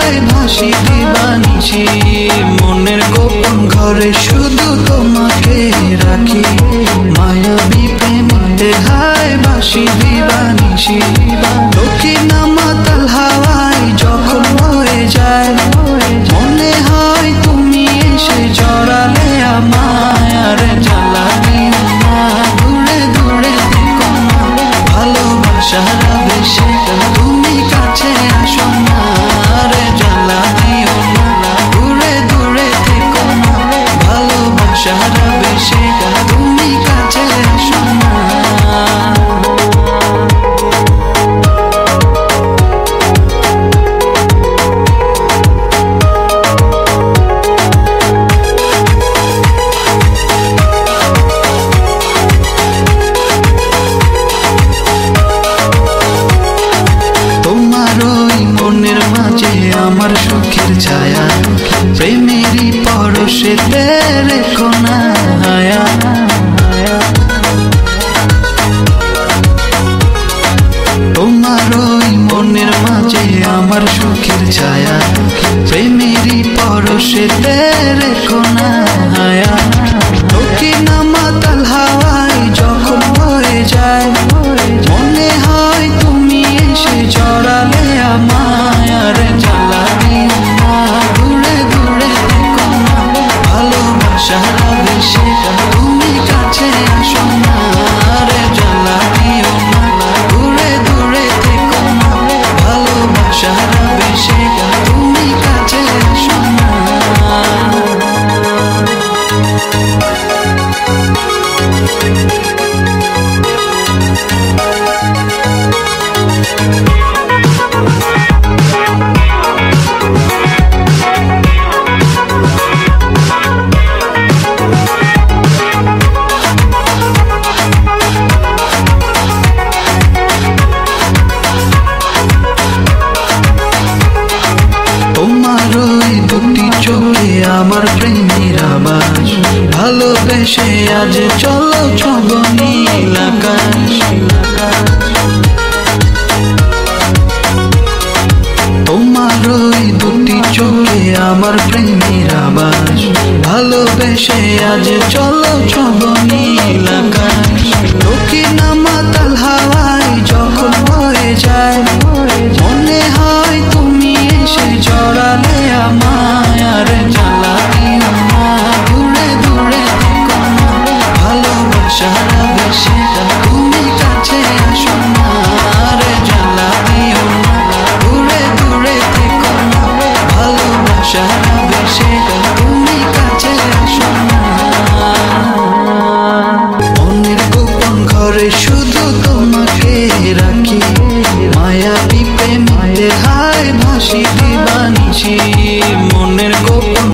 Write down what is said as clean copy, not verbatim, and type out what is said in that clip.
হায় ভাসি দিবানিছি। মনের গোপন ঘরে শুধু তোমাকে রাখি, মায়াবী প্রেমে হায় ভাসি দিবানিছি। দক্ষিণা মাতাল হাওয়ায় যখন বয়ে যায়, মনে হয় তুমি এসে জড়ালে আমায়। আর জ্বালা দিও না, দূরে দূরে থেকো না, ভালোবাসার আবেশে তুমি কাছে আসো না। আর জ্বালা দিও না, দূরে দূরে থেকো না, ভালোবাসার আবেশে তুমি কাছে আসো না। মনের মাঝে আমার সুখের ছায়া, প্রেমেরই পরশে রেখো না হায়া। তোমার ওই মনের মাঝে আমার সুখের ছায়া, প্রেমেরই পরশে রেখো না হায়া। দক্ষিণা মাতাল হাওয়ায় যখন বয়ে যায়, মনে হয় তুমি এসে জড়ালে আমায়। আর জ্বালা দিও না, দূরে দূরে থেকো না, ভালোবাসার আবেশে তুমি কাছে আসো না। আর জ্বালা দিও না, দূরে দূরে থেকো না, ভালোবাসার আবেশে তুমি কাছে আসো না। তোমার ওই দুটি চোখে আমার প্রেমের আবাস, ভালোবেসে আজ চলো ছব নীল আকাশ। তোমার ওই দুটি চোখে আমার প্রেমের আবাস, ভালোবেসে আজ চলো ছব নীল আকাশ। দক্ষিণা মাতাল হাওয়ায় যখন বয়ে যায়, মনে হয় তুমি এসে জড়ালে আমায়। আর জ্বালা দিও না, দূরে দূরে থেকো না, ভালোবাসার আবেশে তুমি কাছে আসো না। আর জ্বালা দিও না, দূরে দূরে থেকো না, ভালোবাসার আবেশে তুমি কাছে আসো না। মনের গোপন ঘরে শুধু তোমাকে রাখি, মায়াবী প্রেমে হায় ভাসি দিবানিছি। মনের গোপন